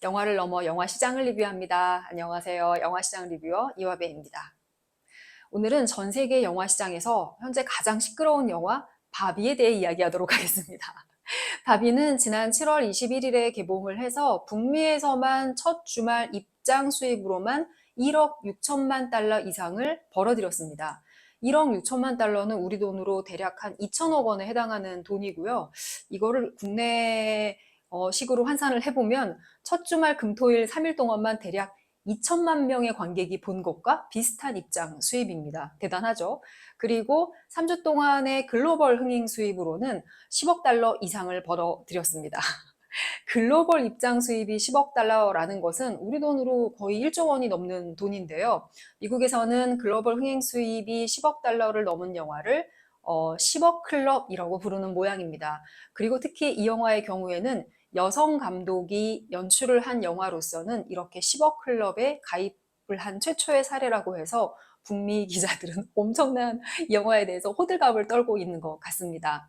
영화를 넘어 영화 시장을 리뷰합니다. 안녕하세요. 영화 시장 리뷰어 이화배입니다. 오늘은 전 세계 영화 시장에서 현재 가장 시끄러운 영화 바비에 대해 이야기하도록 하겠습니다. 바비는 지난 7월 21일에 개봉을 해서 북미에서만 첫 주말 입장 수입으로만 1억 6천만 달러 이상을 벌어들였습니다. 1억 6천만 달러는 우리 돈으로 대략 한 2천억 원에 해당하는 돈이고요. 이거를 국내 식으로 환산을 해보면 첫 주말 금토일 3일 동안만 대략 2천만 명의 관객이 본 것과 비슷한 입장 수입입니다. 대단하죠? 그리고 3주 동안의 글로벌 흥행 수입으로는 10억 달러 이상을 벌어들였습니다. 글로벌 입장 수입이 10억 달러라는 것은 우리 돈으로 거의 1조 원이 넘는 돈인데요. 미국에서는 글로벌 흥행 수입이 10억 달러를 넘은 영화를 10억 클럽이라고 부르는 모양입니다. 그리고 특히 이 영화의 경우에는 여성 감독이 연출을 한 영화로서는 이렇게 10억 클럽에 가입을 한 최초의 사례라고 해서 북미 기자들은 엄청난 이 영화에 대해서 호들갑을 떨고 있는 것 같습니다.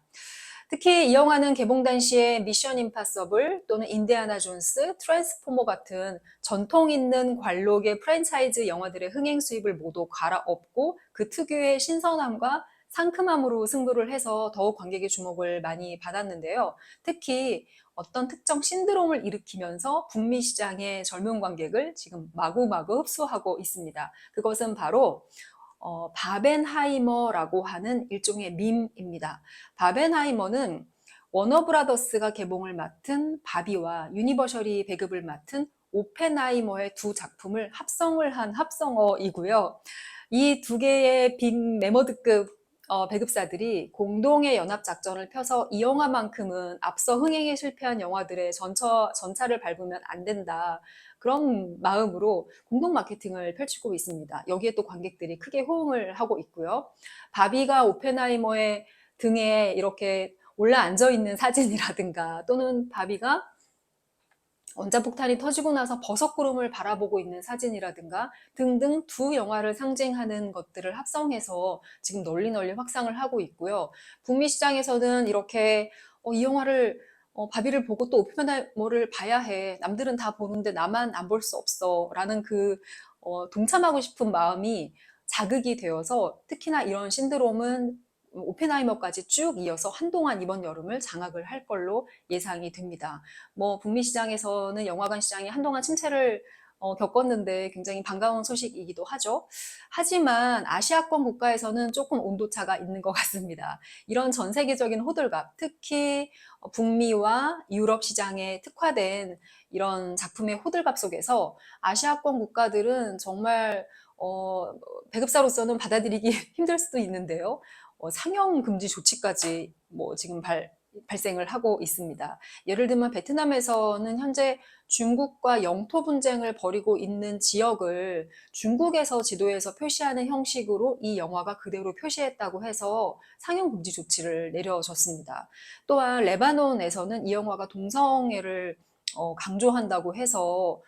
특히 이 영화는 개봉 당시에 미션 임파서블 또는 인디아나 존스, 트랜스포머 같은 전통 있는 관록의 프랜차이즈 영화들의 흥행 수입을 모두 갈아엎고 그 특유의 신선함과 상큼함으로 승부를 해서 더욱 관객의 주목을 많이 받았는데요. 특히 어떤 특정 신드롬을 일으키면서 북미 시장의 젊은 관객을 지금 마구마구 흡수하고 있습니다. 그것은 바로 바벤하이머라고 하는 일종의 밈입니다. 바벤하이머는 워너브라더스가 개봉을 맡은 바비와 유니버셜이 배급을 맡은 오펜하이머의 두 작품을 합성을 한 합성어이고요. 이 두 개의 빅 메머드급 배급사들이 공동의 연합작전을 펴서 이 영화만큼은 앞서 흥행에 실패한 영화들의 전차를 밟으면 안 된다. 그런 마음으로 공동 마케팅을 펼치고 있습니다. 여기에 또 관객들이 크게 호응을 하고 있고요. 바비가 오펜하이머의 등에 이렇게 올라 앉아 있는 사진이라든가 또는 바비가 원자폭탄이 터지고 나서 버섯구름을 바라보고 있는 사진이라든가 등등 두 영화를 상징하는 것들을 합성해서 지금 널리 확산을 하고 있고요. 북미 시장에서는 이렇게 이 영화를 바비를 보고 또 오펜하이머를 봐야 해. 남들은 다 보는데 나만 안 볼 수 없어. 라는 그 동참하고 싶은 마음이 자극이 되어서 특히나 이런 신드롬은 오펜하이머까지 쭉 이어서 한동안 이번 여름을 장악을 할 걸로 예상이 됩니다. 북미 시장에서는 영화관 시장이 한동안 침체를 겪었는데 굉장히 반가운 소식이기도 하죠. 하지만 아시아권 국가에서는 조금 온도차가 있는 것 같습니다. 이런 전 세계적인 호들갑, 특히 북미와 유럽 시장에 특화된 이런 작품의 호들갑 속에서 아시아권 국가들은 정말 배급사로서는 받아들이기 힘들 수도 있는데요. 상영 금지 조치까지 지금 발생을 하고 있습니다. 예를 들면 베트남에서는 현재 중국과 영토 분쟁을 벌이고 있는 지역을 중국에서 지도에서 표시하는 형식으로 이 영화가 그대로 표시했다고 해서 상영 금지 조치를 내려졌습니다. 또한 레바논에서는 이 영화가 동성애를 강조한다고 해서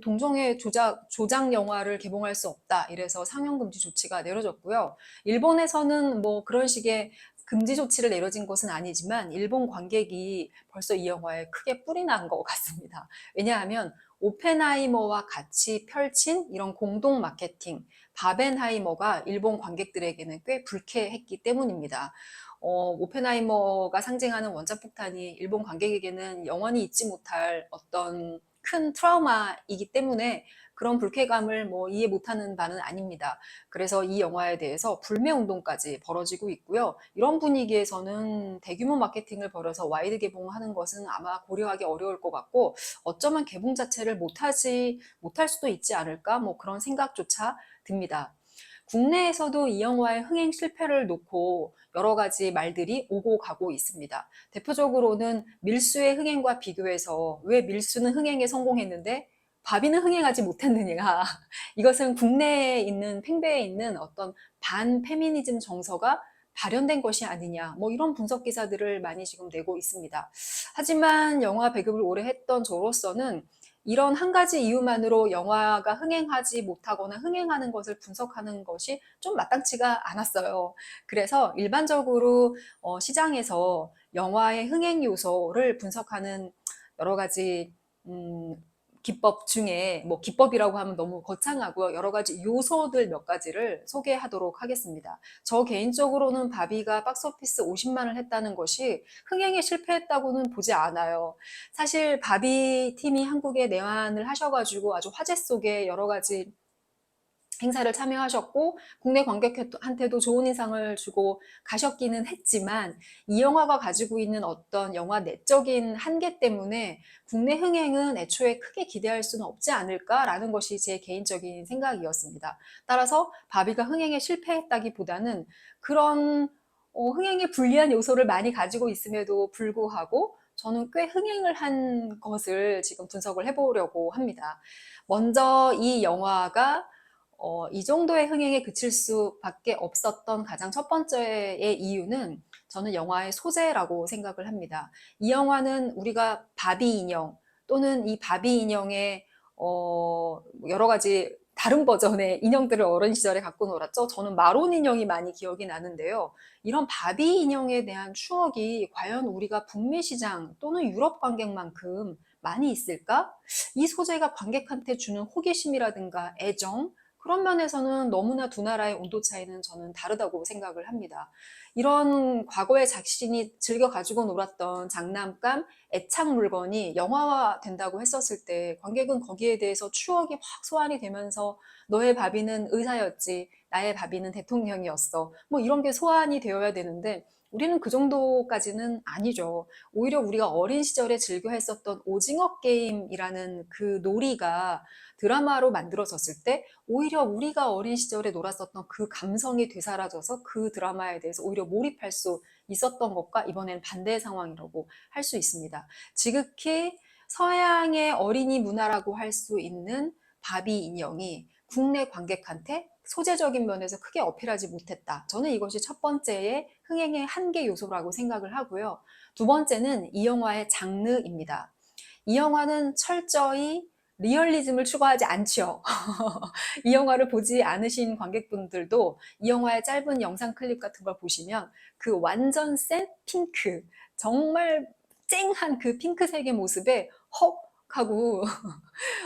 동성애 조작 영화를 개봉할 수 없다. 이래서 상영 금지 조치가 내려졌고요. 일본에서는 그런 식의 금지 조치를 내려진 것은 아니지만 일본 관객이 벌써 이 영화에 크게 뿔이 난 것 같습니다. 왜냐하면 오펜하이머와 같이 펼친 이런 공동 마케팅, 바벤하이머가 일본 관객들에게는 꽤 불쾌했기 때문입니다. 오펜하이머가 상징하는 원자폭탄이 일본 관객에게는 영원히 잊지 못할 어떤 큰 트라우마이기 때문에 그런 불쾌감을 이해 못하는 바는 아닙니다. 그래서 이 영화에 대해서 불매 운동까지 벌어지고 있고요. 이런 분위기에서는 대규모 마케팅을 벌여서 와이드 개봉하는 것은 아마 고려하기 어려울 것 같고 어쩌면 개봉 자체를 못할 수도 있지 않을까 그런 생각조차 듭니다. 국내에서도 이 영화의 흥행 실패를 놓고 여러 가지 말들이 오고 가고 있습니다. 대표적으로는 밀수의 흥행과 비교해서 왜 밀수는 흥행에 성공했는데 바비는 흥행하지 못했느냐. 이것은 국내에 있는 팽배해 있는 어떤 반페미니즘 정서가 발현된 것이 아니냐. 이런 분석 기사들을 많이 지금 내고 있습니다. 하지만 영화 배급을 오래 했던 저로서는 이런 한 가지 이유만으로 영화가 흥행하지 못하거나 흥행하는 것을 분석하는 것이 좀 마땅치가 않았어요. 그래서 일반적으로 시장에서 영화의 흥행 요소를 분석하는 여러 가지 기법 중에 뭐 기법이라고 하면 너무 거창하고요. 여러 가지 요소들 몇 가지를 소개하도록 하겠습니다. 저 개인적으로는 바비가 박스오피스 50만을 했다는 것이 흥행에 실패했다고는 보지 않아요. 사실 바비 팀이 한국에 내환을 하셔가지고 아주 화제 속에 여러 가지 행사를 참여하셨고 국내 관객한테도 좋은 인상을 주고 가셨기는 했지만 이 영화가 가지고 있는 어떤 영화 내적인 한계 때문에 국내 흥행은 애초에 크게 기대할 수는 없지 않을까라는 것이 제 개인적인 생각이었습니다. 따라서 바비가 흥행에 실패했다기보다는 그런 흥행에 불리한 요소를 많이 가지고 있음에도 불구하고 저는 꽤 흥행을 한 것을 지금 분석을 해보려고 합니다. 먼저 이 영화가 이 정도의 흥행에 그칠 수밖에 없었던 가장 첫 번째의 이유는 저는 영화의 소재라고 생각을 합니다. 이 영화는 우리가 바비 인형 또는 이 바비 인형의 여러 가지 다른 버전의 인형들을 어린 시절에 갖고 놀았죠. 저는 마론 인형이 많이 기억이 나는데요. 이런 바비 인형에 대한 추억이 과연 우리가 북미 시장 또는 유럽 관객만큼 많이 있을까? 이 소재가 관객한테 주는 호기심이라든가 애정, 그런 면에서는 너무나 두 나라의 온도 차이는 저는 다르다고 생각을 합니다. 이런 과거에 자신이 즐겨 가지고 놀았던 장난감, 애착 물건이 영화화 된다고 했었을 때 관객은 거기에 대해서 추억이 확 소환이 되면서 너의 바비는 의사였지, 나의 바비는 대통령이었어. 뭐 이런 게 소환이 되어야 되는데 우리는 그 정도까지는 아니죠. 오히려 우리가 어린 시절에 즐겨 했었던 오징어 게임이라는 그 놀이가 드라마로 만들어졌을 때 오히려 우리가 어린 시절에 놀았었던 그 감성이 되살아져서 그 드라마에 대해서 오히려 몰입할 수 있었던 것과 이번엔 반대의 상황이라고 할 수 있습니다. 지극히 서양의 어린이 문화라고 할 수 있는 바비 인형이 국내 관객한테 소재적인 면에서 크게 어필하지 못했다. 저는 이것이 첫 번째의 흥행의 한계 요소라고 생각을 하고요. 두 번째는 이 영화의 장르입니다. 이 영화는 철저히 리얼리즘을 추구하지 않죠. 이 영화를 보지 않으신 관객분들도 이 영화의 짧은 영상 클립 같은 걸 보시면 그 완전 센 핑크, 정말 쨍한 그 핑크색의 모습에 헉 하고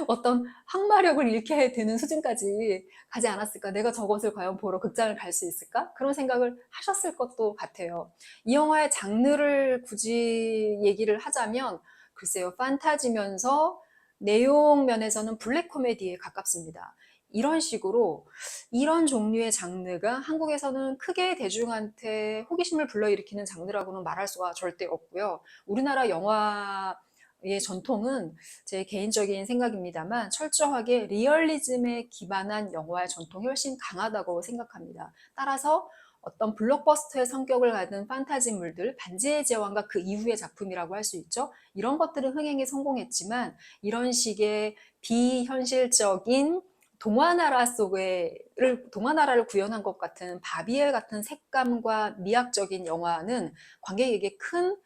어떤 항마력을 잃게 되는 수준까지 가지 않았을까? 내가 저것을 과연 보러 극장을 갈 수 있을까? 그런 생각을 하셨을 것도 같아요. 이 영화의 장르를 굳이 얘기를 하자면 글쎄요, 판타지면서 내용 면에서는 블랙 코미디에 가깝습니다. 이런 식으로 이런 종류의 장르가 한국에서는 크게 대중한테 호기심을 불러일으키는 장르라고는 말할 수가 절대 없고요. 우리나라 영화의 전통은 제 개인적인 생각입니다만 철저하게 리얼리즘에 기반한 영화의 전통이 훨씬 강하다고 생각합니다. 따라서 어떤 블록버스터의 성격을 가진 판타지물들, 반지의 제왕과 그 이후의 작품이라고 할 수 있죠. 이런 것들은 흥행에 성공했지만 이런 식의 비현실적인 동화나라를 구현한 것 같은 바비엘 같은 색감과 미학적인 영화는 관객에게 큰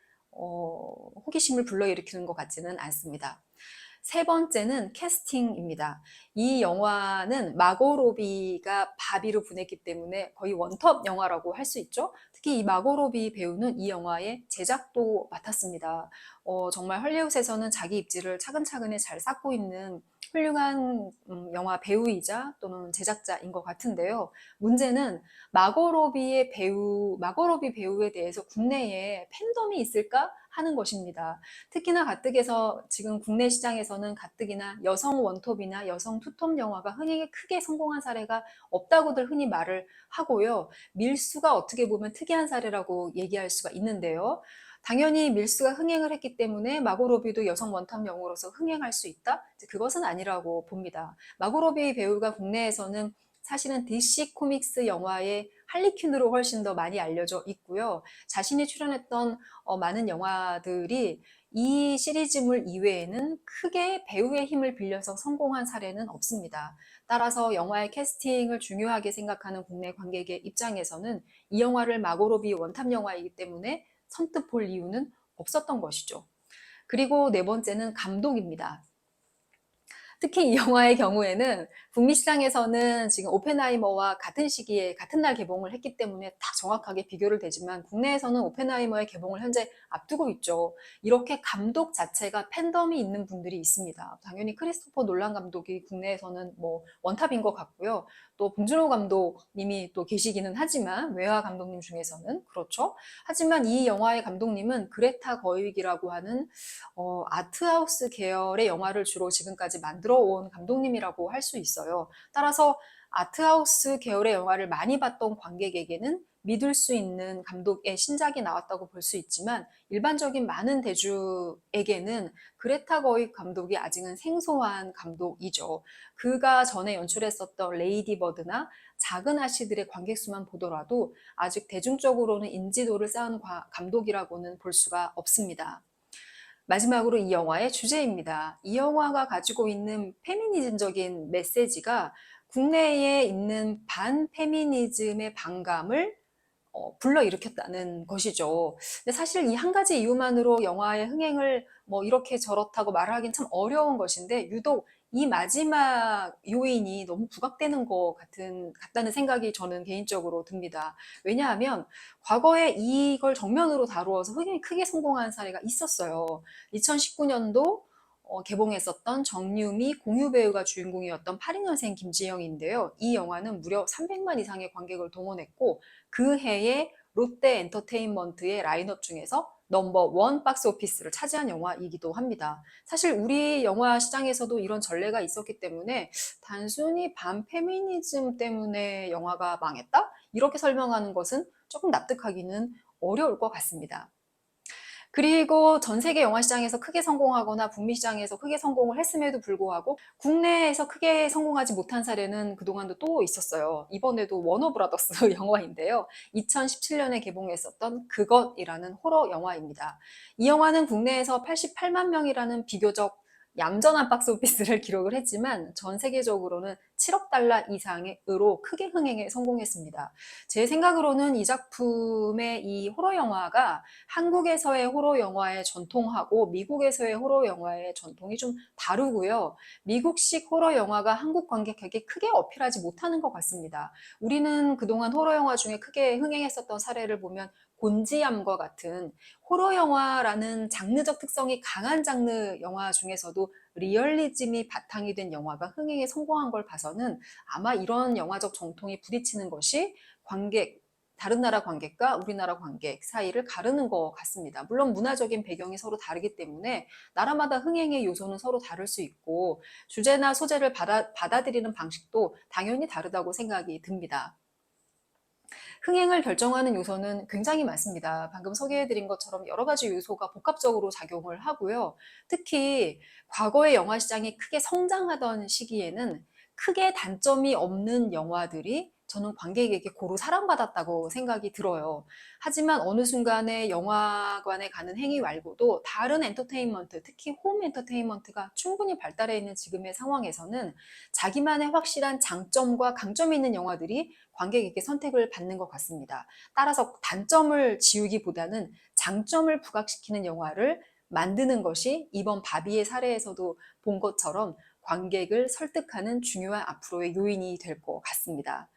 호기심을 불러일으키는 것 같지는 않습니다. 세 번째는 캐스팅입니다. 이 영화는 마고 로비가 바비로 분했기 때문에 거의 원톱 영화라고 할 수 있죠. 특히 이 마고 로비 배우는 이 영화의 제작도 맡았습니다. 정말 헐리우드에서는 자기 입지를 차근차근히 잘 쌓고 있는 훌륭한 영화 배우이자 또는 제작자인 것 같은데요. 문제는 마고 로비 배우에 대해서 국내에 팬덤이 있을까 하는 것입니다. 특히나 가뜩에서 지금 국내 시장에서는 가뜩이나 여성 원톱이나 여성 투톱 영화가 흥행에 크게 성공한 사례가 없다고들 흔히 말을 하고요. 밀수가 어떻게 보면 특이한 사례라고 얘기할 수가 있는데요. 당연히 밀수가 흥행을 했기 때문에 마고 로비도 여성 원탑 영웅으로서 흥행할 수 있다? 그것은 아니라고 봅니다. 마고 로비 배우가 국내에서는 사실은 DC 코믹스 영화의 할리퀸으로 훨씬 더 많이 알려져 있고요. 자신이 출연했던 많은 영화들이 이 시리즈물 이외에는 크게 배우의 힘을 빌려서 성공한 사례는 없습니다. 따라서 영화의 캐스팅을 중요하게 생각하는 국내 관객의 입장에서는 이 영화를 마고 로비 원탑 영화이기 때문에 선뜻 볼 이유는 없었던 것이죠. 그리고 네 번째는 감독입니다. 특히 이 영화의 경우에는 북미 시장에서는 지금 오펜하이머와 같은 시기에 같은 날 개봉을 했기 때문에 다 정확하게 비교를 되지만 국내에서는 오펜하이머의 개봉을 현재 앞두고 있죠. 이렇게 감독 자체가 팬덤이 있는 분들이 있습니다. 당연히 크리스토퍼 놀란 감독이 국내에서는 뭐 원탑인 것 같고요. 또 봉준호 감독님이 또 계시기는 하지만 외화 감독님 중에서는 그렇죠. 하지만 이 영화의 감독님은 그레타 거윅이라고 하는 아트하우스 계열의 영화를 주로 지금까지 만들어 온 감독님이라고 할 수 있어요. 따라서 아트하우스 계열의 영화를 많이 봤던 관객에게는 믿을 수 있는 감독의 신작이 나왔다고 볼 수 있지만 일반적인 많은 대중에게는 그레타 거윅 감독이 아직은 생소한 감독이죠. 그가 전에 연출했었던 레이디 버드나 작은 아씨들의 관객 수만 보더라도 아직 대중적으로는 인지도를 쌓은 감독이라고는 볼 수가 없습니다. 마지막으로 이 영화의 주제입니다. 이 영화가 가지고 있는 페미니즘적인 메시지가 국내에 있는 반페미니즘의 반감을 불러일으켰다는 것이죠. 근데 사실 이 한 가지 이유만으로 영화의 흥행을 뭐 이렇게 저렇다고 말하기는 참 어려운 것인데 유독 이 마지막 요인이 너무 부각되는 것 같다는 생각이 저는 개인적으로 듭니다. 왜냐하면 과거에 이걸 정면으로 다루어서 흥행이 크게 성공한 사례가 있었어요. 2019년도 개봉했었던 정유미 공유 배우가 주인공이었던 82년생 김지영인데요. 이 영화는 무려 300만 이상의 관객을 동원했고 그 해에 롯데 엔터테인먼트의 라인업 중에서 넘버 원 박스 오피스를 차지한 영화이기도 합니다. 사실 우리 영화 시장에서도 이런 전례가 있었기 때문에 단순히 반페미니즘 때문에 영화가 망했다? 이렇게 설명하는 것은 조금 납득하기는 어려울 것 같습니다. 그리고 전 세계 영화 시장에서 크게 성공하거나 북미 시장에서 크게 성공을 했음에도 불구하고 국내에서 크게 성공하지 못한 사례는 그동안도 또 있었어요. 이번에도 워너브라더스 영화인데요. 2017년에 개봉했었던 그것이라는 호러 영화입니다. 이 영화는 국내에서 88만 명이라는 비교적 얌전한 박스 오피스를 기록을 했지만 전 세계적으로는 7억 달러 이상으로 크게 흥행에 성공했습니다. 제 생각으로는 이 작품의 이 호러 영화가 한국에서의 호러 영화의 전통하고 미국에서의 호러 영화의 전통이 좀 다르고요. 미국식 호러 영화가 한국 관객에게 크게 어필하지 못하는 것 같습니다. 우리는 그동안 호러 영화 중에 크게 흥행했었던 사례를 보면 곤지암과 같은 호러 영화라는 장르적 특성이 강한 장르 영화 중에서도 리얼리즘이 바탕이 된 영화가 흥행에 성공한 걸 봐서는 아마 이런 영화적 정통이 부딪히는 것이 다른 나라 관객과 우리나라 관객 사이를 가르는 것 같습니다. 물론 문화적인 배경이 서로 다르기 때문에 나라마다 흥행의 요소는 서로 다를 수 있고 주제나 소재를 받아들이는 방식도 당연히 다르다고 생각이 듭니다. 흥행을 결정하는 요소는 굉장히 많습니다. 방금 소개해드린 것처럼 여러 가지 요소가 복합적으로 작용을 하고요. 특히 과거의 영화 시장이 크게 성장하던 시기에는 크게 단점이 없는 영화들이 저는 관객에게 고루 사랑받았다고 생각이 들어요. 하지만 어느 순간에 영화관에 가는 행위 말고도 다른 엔터테인먼트, 특히 홈 엔터테인먼트가 충분히 발달해 있는 지금의 상황에서는 자기만의 확실한 장점과 강점이 있는 영화들이 관객에게 선택을 받는 것 같습니다. 따라서 단점을 지우기보다는 장점을 부각시키는 영화를 만드는 것이 이번 바비의 사례에서도 본 것처럼 관객을 설득하는 중요한 앞으로의 요인이 될 것 같습니다.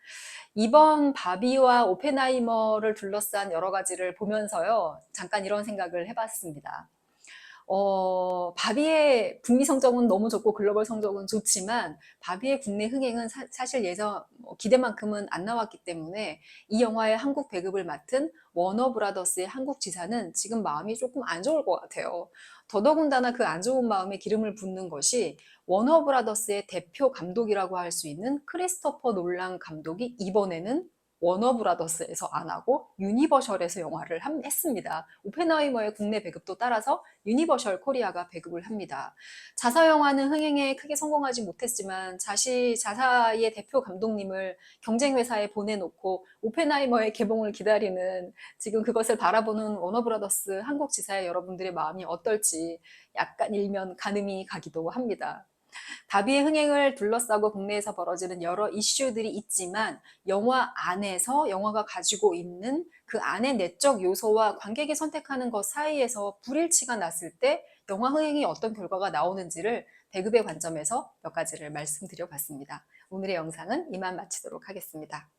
이번 바비와 오펜하이머를 둘러싼 여러 가지를 보면서요, 잠깐 이런 생각을 해봤습니다. 바비의 북미 성적은 너무 좋고 글로벌 성적은 좋지만 바비의 국내 흥행은 사실 예전 기대만큼은 안 나왔기 때문에 이 영화의 한국 배급을 맡은 워너브라더스의 한국 지사는 지금 마음이 조금 안 좋을 것 같아요. 더더군다나 그 안 좋은 마음에 기름을 붓는 것이 워너브라더스의 대표 감독이라고 할 수 있는 크리스토퍼 놀란 감독이 이번에는 워너브라더스에서 안 하고 유니버셜에서 영화를 했습니다. 오펜하이머의 국내 배급도 따라서 유니버셜 코리아가 배급을 합니다. 자사 영화는 흥행에 크게 성공하지 못했지만 자사의 대표 감독님을 경쟁 회사에 보내놓고 오펜하이머의 개봉을 기다리는 지금 그것을 바라보는 워너브라더스 한국 지사의 여러분들의 마음이 어떨지 약간 일면 가늠이 가기도 합니다. 바비의 흥행을 둘러싸고 국내에서 벌어지는 여러 이슈들이 있지만 영화 안에서 영화가 가지고 있는 그 안의 내적 요소와 관객이 선택하는 것 사이에서 불일치가 났을 때 영화 흥행이 어떤 결과가 나오는지를 배급의 관점에서 몇 가지를 말씀드려 봤습니다. 오늘의 영상은 이만 마치도록 하겠습니다.